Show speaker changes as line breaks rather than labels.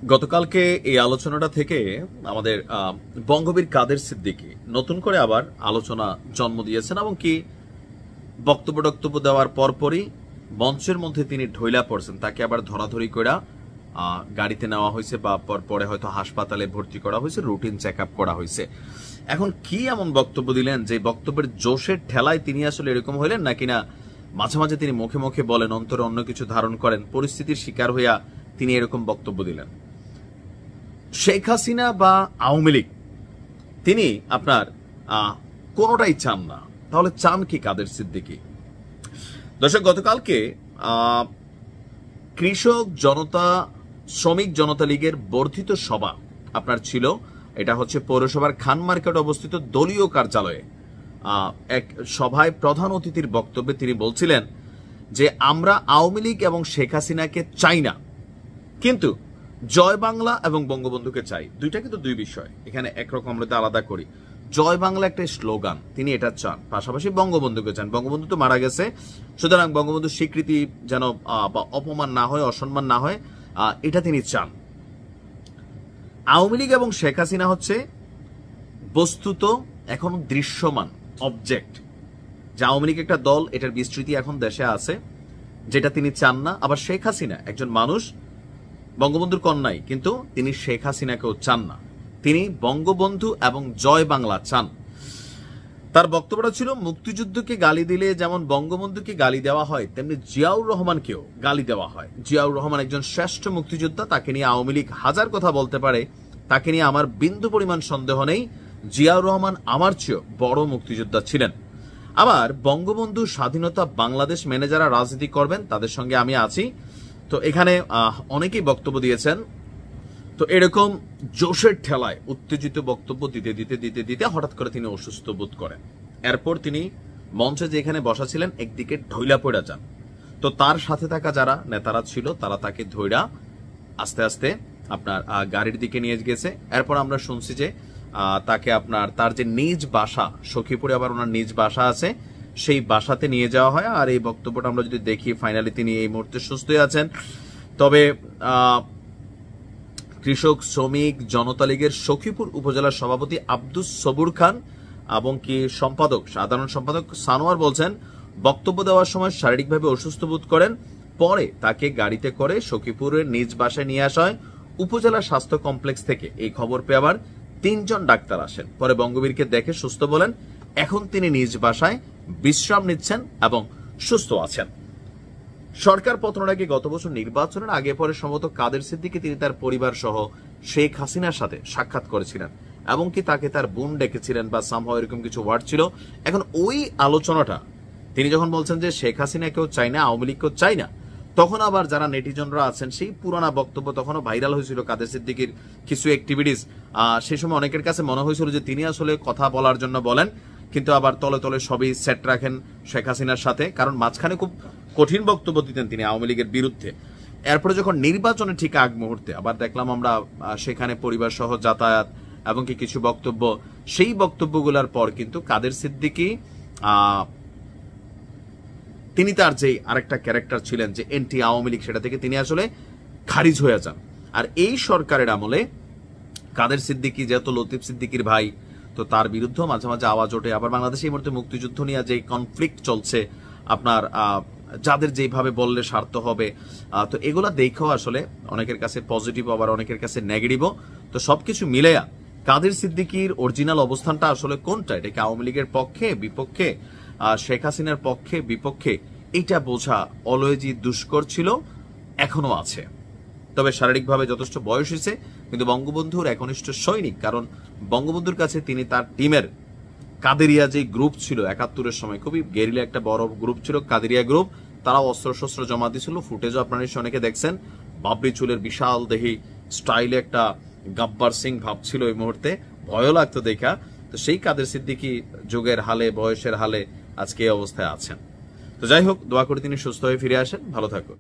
গতকালকে এই আলোচনাটা থেকে আমাদের বঙ্গবীর কাদের সিদ্দিকী নতুন করে আবার আলোচনা জন্ম দিয়েছেন এবং কি বক্তব্য দেওয়ার পরপরই মঞ্চের মধ্যে তিনি ঢইলা পড়ছেন। তাকে আবার ধরাধরি করে গাড়িতে নেওয়া হয়েছে বা পরে হয়তো হাসপাতালে ভর্তি করা হয়েছে, রুটিন চেক আপ করা হয়েছে। এখন কি এমন বক্তব্য দিলেন যে বক্তব্যের জোশের ঠেলায় তিনি আসলে এরকম হইলেন, নাকি না মাঝে মাঝে তিনি মুখে মুখে বলেন, অন্তরে অন্য কিছু ধারণ করেন, পরিস্থিতির শিকার হইয়া তিনি এরকম বক্তব্য দিলেন। শেখ হাসিনা বা আওয়ামী লীগ তিনি আপনার কোনোটাই চান না, তাহলে চান কি কাদের সিদ্দিকী? দর্শক, গতকালকে কৃষক জনতা শ্রমিক জনতা লীগের বর্ধিত সভা আপনার ছিল। এটা হচ্ছে পৌরসভার খান মার্কেট অবস্থিত দলীয় কার্যালয়ে এক সভায় প্রধান অতিথির বক্তব্যে তিনি বলছিলেন যে আমরা আওয়ামী লীগ এবং শেখ হাসিনাকে চাই না, কিন্তু জয় বাংলা এবং বঙ্গবন্ধুকে চাই। দুইটা কিন্তু দুই বিষয়, এখানে একরকম আমরা আলাদা করি। জয় বাংলা একটা স্লোগান, তিনি এটা চান, পাশাপাশি বঙ্গবন্ধুকে চান। বঙ্গবন্ধু তো মারা গেছে, সুতরাং বঙ্গবন্ধুর স্বীকৃতি যেন অপমান না হয়, অসম্মান না হয়, এটা তিনি চান। আওয়ামী লীগ এবং শেখ হাসিনা হচ্ছে বস্তুত এখন দৃশ্যমান অবজেক্ট। যে আওয়ামী লীগ একটা দল, এটার বিস্তৃতি এখন দেশে আছে, যেটা তিনি চান না। আবার শেখ হাসিনা একজন মানুষ, বঙ্গবন্ধুর কন্যাই, কিন্তু তিনি শেখ হাসিনাকেও চান না। তিনি বঙ্গবন্ধু এবং জয় বাংলা চান। তার বক্তব্যটা ছিল, মুক্তিযুদ্ধকে গালি দিলে যেমন বঙ্গবন্ধুকে গালি দেওয়া হয়, তেমনি জিয়াউর রহমানকেও গালি দেওয়া হয়। জিয়াউর রহমান একজন শ্রেষ্ঠ মুক্তিযোদ্ধা, তাকে নিয়ে আওয়ামী লীগ হাজার কথা বলতে পারে, তাকে নিয়ে আমার বিন্দু পরিমাণ সন্দেহ নেই। জিয়াউর রহমান আমার চেয়েও বড় মুক্তিযোদ্ধা ছিলেন। আবার বঙ্গবন্ধু স্বাধীনতা বাংলাদেশ মেনে যারা রাজনীতি করবেন তাদের সঙ্গে আমি আছি। তো এখানে অনেকেই বক্তব্য দিয়েছেন। তো এরকম জোশের ঠেলায় উত্তেজিত বক্তব্য দিতে হঠাৎ করে তিনি অসুস্থ বোধ করেন। এরপর তিনি মঞ্চে যেখানে বসা ছিলেন একদিকে ঢইলা পড়ে যান। তো তার সাথে থাকা যারা নেতারা ছিল তারা তাকে ধইরা আস্তে আস্তে আপনার গাড়ির দিকে নিয়ে গেছে। এরপর আমরা শুনছি যে তাকে আপনার তার যে নিজ বাসা সখীপুরে, আবার ওনার নিজ বাসা আছে, সেই বাসাতে নিয়ে যাওয়া হয়। আর এই বক্তব্যটা আমরা যদি দেখি, ফাইনালি তিনি এই মুহূর্তে সুস্থই আছেন। তবে কৃষক শ্রমিক জনতা লীগের সখীপুর উপজেলার সভাপতি আব্দুস সবুর খান এবং কি সাধারণ সম্পাদক সানোয়ার বলছেন, বক্তব্য দেওয়ার সময় শারীরিকভাবে অসুস্থ বোধ করেন। পরে তাকে গাড়িতে করে সখীপুরের নিজ বাসায় নিয়ে আসা হয়। উপজেলা স্বাস্থ্য কমপ্লেক্স থেকে এই খবর পেয়ে আবার 3 জন ডাক্তার আসেন। পরে বঙ্গবীরকে দেখে সুস্থ বলেন। এখন তিনি নিজ বাসায় বিশ্রাম নিচ্ছেন এবং সুস্থ আছেন। সরকার পতনের আগে গত বছর নির্বাচনের আগে পরে সম্ভবত কাদের সিদ্দিকী তিনি তার পরিবার সহ শেখ হাসিনার সাথে সাক্ষাৎ করেছিলেন এবং কি তাকে তার বোন ডেকেছিলেন বা সামহাও এরকম কিছু ওয়ার্ড ছিল। এখন ওই আলোচনাটা তিনি যখন বলছেন যে শেখ হাসিনাকেও চাই না, আওয়ামী লীগকেও চাই না, তখন আবার যারা নেটিজনরা আছেন সেই পুরানা বক্তব্য তখনও ভাইরাল হয়েছিল কাদের সিদ্দিকীর কিছু অ্যাক্টিভিটিস। সেই সময় অনেকের কাছে মনে হয়েছিল যে তিনি আসলে কথা বলার জন্য বলেন, কিন্তু আবার তলে তলে সবই সেট রাখেন শেখ হাসিনার সাথে, কারণ মাঝখানে খুব কঠিন বক্তব্য দিতেন তিনি আওয়ামী লীগের বিরুদ্ধে। এরপরে যখন নির্বাচনে ঠিক আগ মুহূর্তে আবার দেখলাম আমরা সেখানে পরিবার সহ যাতায়াত এবং কি কিছু বক্তব্য, সেই বক্তব্যগুলোর পর কিন্তু কাদের সিদ্দিকী তিনি তার যে আরেকটা ক্যারেক্টার ছিলেন যে এন্টি আওয়ামী লীগ, সেটা থেকে তিনি আসলে খারিজ হয়ে যান। আর এই সরকারের আমলে কাদের সিদ্দিকী যেহেতু লতিফ সিদ্দিকীর ভাই, তো তার বিরুদ্ধে মাঝে মাঝে আওয়াজ ওঠে। আবার বাংলাদেশে এই মুহূর্তে মুক্তিযুদ্ধ নিয়ে যে কনফ্লিক্ট চলছে, আপনার যাদের যেভাবে বললে স্বার্থ হবে, তো এগুলা দেখেও আসলে অনেকের কাছে পজিটিভ, আবার অনেকের কাছে নেগেটিভও। তো সবকিছু মিলেয়া কাদের সিদ্দিকীর অরিজিনাল অবস্থানটা আসলে কোনটা, এটা কি আওয়ামী লীগের পক্ষে বিপক্ষে, শেখ হাসিনার পক্ষে বিপক্ষে, এটা বোঝা অলওয়েজই দুষ্কর ছিল, এখনো আছে। তবে শারীরিকভাবে যথেষ্ট বয়স হয়েছে, কিন্তু বঙ্গবন্ধুর একনিষ্ঠ সৈনিক, কারণ বঙ্গবন্ধুর কাছে তিনি তার টিমের কাদেরিয়া যে গ্রুপ ছিল 71-এর সময়, খুবই গেরিলা একটা বড় গ্রুপ ছিল কাদেরিয়া গ্রুপ, তারাও অস্ত্র শস্ত্র জমা দিয়েছিল। ফুটেজও আপনারা অনেকে দেখছেন, বাবরি চুলের বিশাল দেহি স্টাইলে একটা গাব্বার সিং ভাব ছিল, এই মুহূর্তে ভয়ও লাগতো দেখা। তো সেই কাদের সিদ্দিকী যুগের হালে, বয়সের হালে আজকে এই অবস্থায় আছেন। তো যাই হোক, দোয়া করে তিনি সুস্থ হয়ে ফিরে আসেন। ভালো থাকুন।